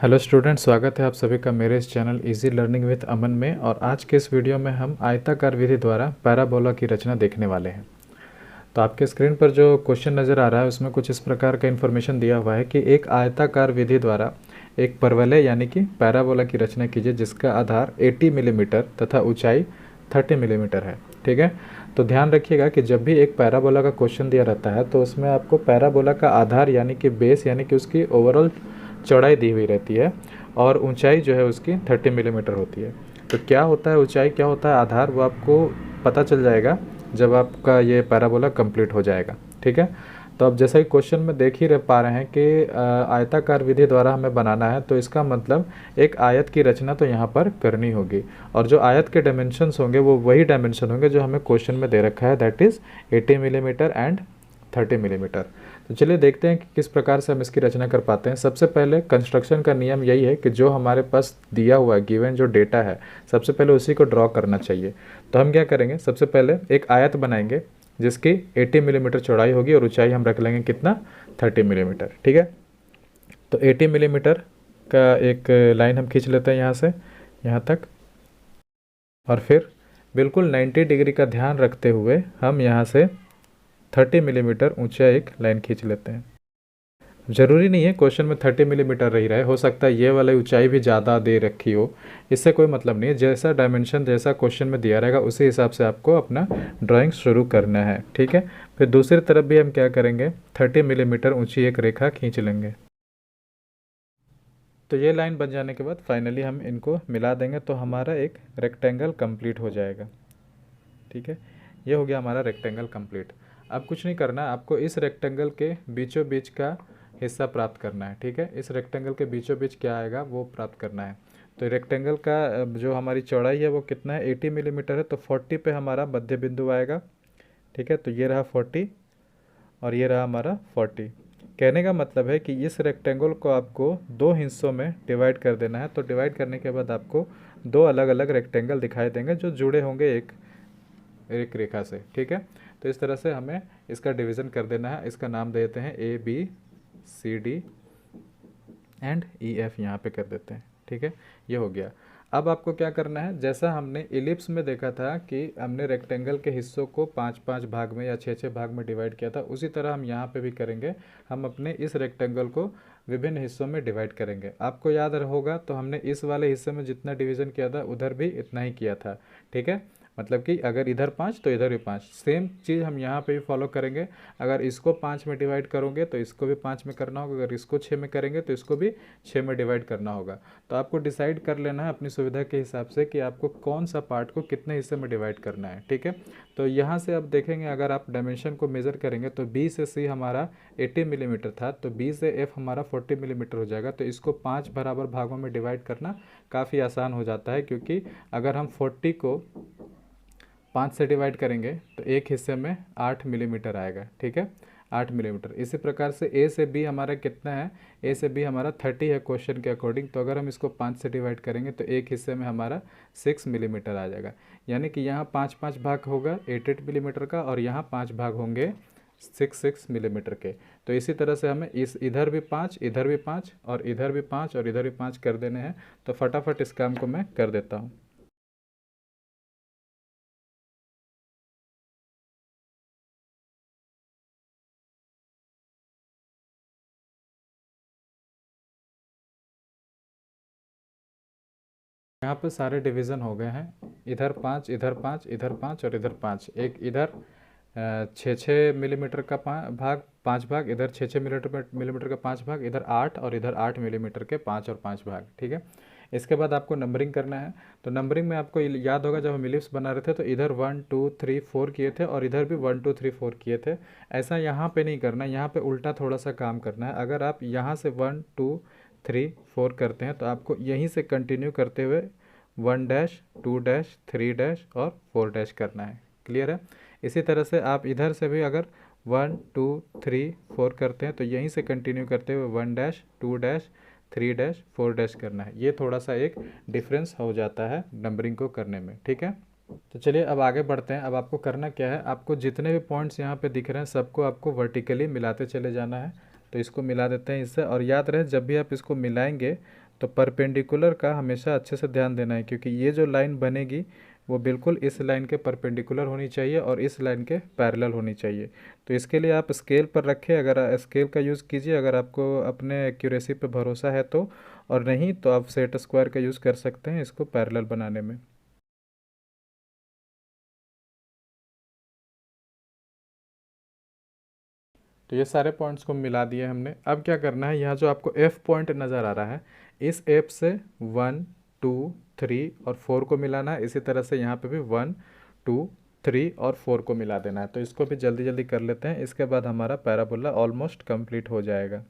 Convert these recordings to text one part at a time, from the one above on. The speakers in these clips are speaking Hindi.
हेलो स्टूडेंट, स्वागत है आप सभी का मेरे इस चैनल इजी लर्निंग विद अमन में। और आज के इस वीडियो में हम आयताकार विधि द्वारा पैराबोला की रचना देखने वाले हैं। तो आपके स्क्रीन पर जो क्वेश्चन नज़र आ रहा है उसमें कुछ इस प्रकार का इन्फॉर्मेशन दिया हुआ है कि एक आयताकार विधि द्वारा एक परवलय यानी कि पैराबोला की रचना कीजिए जिसका आधार 80 मिलीमीटर तथा ऊंचाई 30 मिलीमीटर है। ठीक है, तो ध्यान रखिएगा कि जब भी एक पैराबोला का क्वेश्चन दिया रहता है तो उसमें आपको पैराबोला का आधार यानी कि बेस यानी कि उसकी ओवरऑल चौड़ाई दी हुई रहती है और ऊंचाई जो है उसकी 30 मिलीमीटर होती है। तो क्या होता है ऊंचाई, क्या होता है आधार, वो आपको पता चल जाएगा जब आपका ये पैराबोला कंप्लीट हो जाएगा। ठीक है, तो अब जैसा कि क्वेश्चन में देख ही पा रहे हैं कि आयताकार विधि द्वारा हमें बनाना है, तो इसका मतलब एक आयत की रचना तो यहाँ पर करनी होगी और जो आयत के डायमेंशंस होंगे वो वही डायमेंशन होंगे जो हमें क्वेश्चन में दे रखा है, that is 80 millimetre and 30 millimetre. तो चलिए देखते हैं कि किस प्रकार से हम इसकी रचना कर पाते हैं। सबसे पहले कंस्ट्रक्शन का नियम यही है कि जो हमारे पास दिया हुआ है गिवन जो डेटा है सबसे पहले उसी को ड्रॉ करना चाहिए। तो हम क्या करेंगे, सबसे पहले एक आयत बनाएंगे जिसकी 80 मिलीमीटर चौड़ाई होगी और ऊंचाई हम रख लेंगे कितना, 30 मिलीमीटर। ठीक है, तो 80 मिलीमीटर का एक लाइन हम खींच लेते हैं यहाँ से यहाँ तक और फिर बिल्कुल 90 डिग्री का ध्यान रखते हुए हम यहाँ से 30 मिलीमीटर ऊंचा एक लाइन खींच लेते हैं। ज़रूरी नहीं है क्वेश्चन में 30 मिलीमीटर रही रहे, हो सकता है ये वाली ऊंचाई भी ज़्यादा दे रखी हो, इससे कोई मतलब नहीं है। जैसा डायमेंशन जैसा क्वेश्चन में दिया रहेगा उसी हिसाब से आपको अपना ड्राइंग शुरू करना है। ठीक है, फिर दूसरी तरफ भी हम क्या करेंगे, 30 मिलीमीटर ऊंची एक रेखा खींच लेंगे। तो ये लाइन बन जाने के बाद फाइनली हम इनको मिला देंगे तो हमारा एक रेक्टेंगल कंप्लीट हो जाएगा। ठीक है, ये हो गया हमारा रेक्टेंगल कंप्लीट। अब कुछ नहीं करना, आपको इस रेक्टेंगल के बीचों बीच का हिस्सा प्राप्त करना है। ठीक है, इस रेक्टेंगल के बीचों बीच क्या आएगा वो प्राप्त करना है। तो रेक्टेंगल का जो हमारी चौड़ाई है वो कितना है, 80 मिलीमीटर है, तो 40 पे हमारा मध्य बिंदु आएगा। ठीक है, तो ये रहा 40 और ये रहा हमारा 40। कहने का मतलब है कि इस रेक्टेंगल को आपको दो हिस्सों में डिवाइड कर देना है। तो डिवाइड करने के बाद आपको दो अलग अलग रेक्टेंगल दिखाई देंगे जो जुड़े होंगे एक रेखा से। ठीक है, तो इस तरह से हमें इसका डिवीज़न कर देना है। इसका नाम देते हैं ABCD एंड EF, यहाँ पे कर देते हैं। ठीक है, ये हो गया। अब आपको क्या करना है, जैसा हमने इलिप्स में देखा था कि हमने रेक्टेंगल के हिस्सों को 5-5 भाग में या 6-6 भाग में डिवाइड किया था, उसी तरह हम यहाँ पे भी करेंगे। हम अपने इस रेक्टेंगल को विभिन्न हिस्सों में डिवाइड करेंगे। आपको याद होगा तो हमने इस वाले हिस्से में जितना डिवीज़न किया था उधर भी इतना ही किया था। ठीक है, मतलब कि अगर इधर 5 तो इधर भी 5, सेम चीज़ हम यहाँ पे भी फॉलो करेंगे। अगर इसको 5 में डिवाइड करोगे तो इसको भी 5 में करना होगा, अगर इसको 6 में करेंगे तो इसको भी 6 में डिवाइड करना होगा। तो आपको डिसाइड कर लेना है अपनी सुविधा के हिसाब से कि आपको कौन सा पार्ट को कितने हिस्से में डिवाइड करना है। ठीक है, तो यहाँ से आप देखेंगे, अगर आप डायमेंशन को मेज़र करेंगे तो B से C हमारा 80 मिलीमीटर था, तो B से F हमारा 40 मिलीमीटर हो जाएगा। तो इसको 5 बराबर भागों में डिवाइड करना काफ़ी आसान हो जाता है, क्योंकि अगर हम 40 को 5 से डिवाइड करेंगे तो एक हिस्से में 8 मिलीमीटर आएगा। ठीक है, 8 मिलीमीटर। इसी प्रकार से A से B हमारा कितना है, A से B हमारा 30 है क्वेश्चन के अकॉर्डिंग, तो अगर हम इसको 5 से डिवाइड करेंगे तो एक हिस्से में हमारा 6 मिलीमीटर आ जाएगा। यानी कि यहाँ 5-5 भाग होगा 8-8 मिलीमीटर का और यहाँ 5 भाग होंगे 6-6 मिलीमीटर के। तो इसी तरह से हमें इस इधर भी 5, इधर भी 5 और इधर भी 5 और इधर भी 5 कर देने हैं। तो फटाफट इस काम को मैं कर देता हूँ। यहाँ पर सारे डिवीज़न हो गए हैं, इधर 5, इधर 5, इधर 5 और इधर 5। एक इधर 6-6 मिलीमीटर का भाग 5 भाग, इधर 6-6 मिलीमीटर का 5 भाग, इधर 8 और इधर 8 मिलीमीटर के 5 और 5 भाग। ठीक है, इसके बाद आपको नंबरिंग करना है। तो नंबरिंग में आपको याद होगा जब हम इलिप्स बना रहे थे तो इधर 1 2 3 4 किए थे और इधर भी 1 2 3 4 किए थे। ऐसा यहाँ पे नहीं करना, यहाँ पे उल्टा थोड़ा सा काम करना है। अगर आप यहाँ से 1 2 3 4 करते हैं तो आपको यहीं से कंटिन्यू करते हुए 1 डैश 2 डैश 3 डैश और 4 डैश करना है। क्लियर है? इसी तरह से आप इधर से भी अगर 1 2 3 4 करते हैं तो यहीं से कंटिन्यू करते हुए 1 डैश 2 डैश 3 डैश 4 डैश करना है। ये थोड़ा सा एक डिफरेंस हो जाता है नंबरिंग को करने में। ठीक है, तो चलिए अब आगे बढ़ते हैं। अब आपको करना क्या है, आपको जितने भी पॉइंट्स यहाँ पे दिख रहे हैं सबको आपको वर्टिकली मिलाते चले जाना है। तो इसको मिला देते हैं इससे, और याद रहे जब भी आप इसको मिलाएंगे तो परपेंडिकुलर का हमेशा अच्छे से ध्यान देना है, क्योंकि ये जो लाइन बनेगी वो बिल्कुल इस लाइन के परपेंडिकुलर होनी चाहिए और इस लाइन के पैरेलल होनी चाहिए। तो इसके लिए आप स्केल पर रखें, अगर स्केल का यूज़ कीजिए अगर आपको अपने एक्यूरेसी पे भरोसा है तो, और नहीं तो आप सेट स्क्वायर का यूज़ कर सकते हैं इसको पैरेलल बनाने में। तो ये सारे पॉइंट्स को मिला दिए हमने। अब क्या करना है, यहाँ जो आपको एफ पॉइंट नज़र आ रहा है, इस एफ से 1 2 3 और 4 को मिलाना है। इसी तरह से यहाँ पे भी 1 2 3 और 4 को मिला देना है। तो इसको भी जल्दी जल्दी कर लेते हैं, इसके बाद हमारा पैराबोला ऑलमोस्ट कंप्लीट हो जाएगा।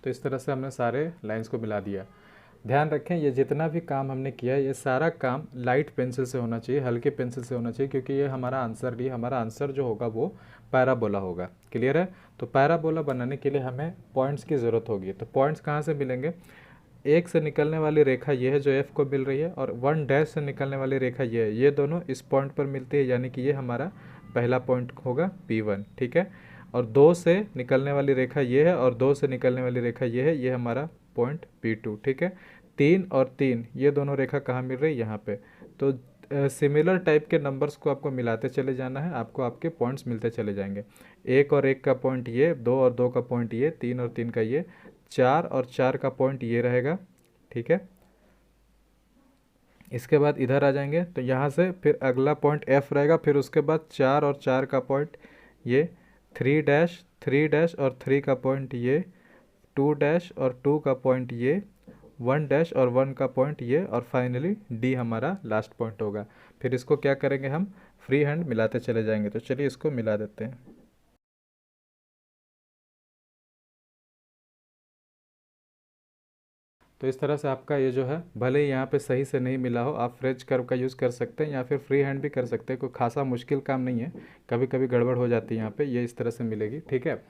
तो इस तरह से हमने सारे लाइंस को मिला दिया। ध्यान रखें, ये जितना भी काम हमने किया है ये सारा काम लाइट पेंसिल से होना चाहिए, हल्के पेंसिल से होना चाहिए, क्योंकि ये हमारा आंसर नहीं, हमारा आंसर जो होगा वो पैराबोला होगा। क्लियर है? तो पैराबोला बनाने के लिए हमें पॉइंट्स की ज़रूरत होगी। तो पॉइंट्स कहाँ से मिलेंगे? एक से निकलने वाली रेखा ये है जो एफ को मिल रही है, और 1 से निकलने वाली रेखा ये है, ये दोनों इस पॉइंट पर मिलती है, यानी कि ये हमारा पहला पॉइंट होगा P1। ठीक है? और 2 से निकलने वाली रेखा ये है और 2 से निकलने वाली रेखा ये है, ये हमारा पॉइंट P2। ठीक है? 3 और 3 ये दोनों रेखा कहाँ मिल रही है? यहाँ पे। तो सिमिलर टाइप के नंबर्स को आपको मिलाते चले जाना है, आपको आपके पॉइंट्स मिलते चले जाएंगे। 1 और 1 का पॉइंट ये, 2 और 2 का पॉइंट ये, 3 और 3 का ये, 4 और 4 का पॉइंट ये रहेगा। ठीक है? इसके बाद इधर आ जाएंगे तो यहाँ से फिर अगला पॉइंट F रहेगा, फिर उसके बाद 4 और 4 का पॉइंट ये, 3 डैश और 3 का पॉइंट ये, 2 डैश और 2 का पॉइंट ये, 1 डैश और 1 का पॉइंट ये, और फाइनली D हमारा लास्ट पॉइंट होगा। फिर इसको क्या करेंगे, हम फ्री हैंड मिलाते चले जाएंगे। तो चलिए इसको मिला देते हैं। तो इस तरह से आपका ये जो है, भले ही यहाँ पे सही से नहीं मिला हो, आप फ्रेंच कर्व का यूज़ कर सकते हैं या फिर फ्री हैंड भी कर सकते हैं, कोई खासा मुश्किल काम नहीं है। कभी कभी गड़बड़ हो जाती है यहाँ पे, ये इस तरह से मिलेगी। ठीक है?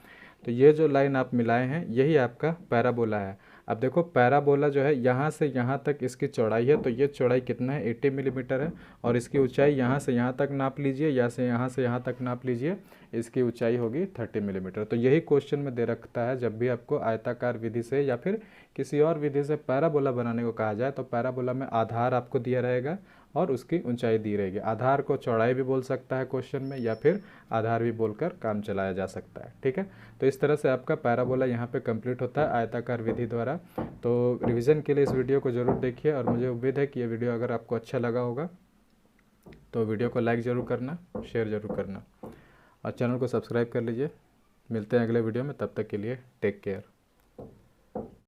तो ये जो लाइन आप मिलाए हैं यही आपका पैराबोला है। अब देखो पैराबोला जो है यहाँ से यहाँ तक इसकी चौड़ाई है, तो ये चौड़ाई कितना है? 80 मिलीमीटर है। और इसकी ऊंचाई यहाँ से यहाँ तक नाप लीजिए, या से यहाँ तक नाप लीजिए, इसकी ऊंचाई होगी 30 मिलीमीटर। तो यही क्वेश्चन में दे रखता है, जब भी आपको आयताकार विधि से या फिर किसी और विधि से पैराबोला बनाने को कहा जाए, तो पैराबोला में आधार आपको दिया रहेगा और उसकी ऊंचाई दी रहेगी। आधार को चौड़ाई भी बोल सकता है क्वेश्चन में, या फिर आधार भी बोलकर काम चलाया जा सकता है। ठीक है? तो इस तरह से आपका पैराबोला यहाँ पे कंप्लीट होता है आयताकार विधि द्वारा। तो रिवीजन के लिए इस वीडियो को ज़रूर देखिए, और मुझे उम्मीद है कि ये वीडियो अगर आपको अच्छा लगा होगा तो वीडियो को लाइक ज़रूर करना, शेयर ज़रूर करना, और चैनल को सब्सक्राइब कर लीजिए। मिलते हैं अगले वीडियो में, तब तक के लिए टेक केयर।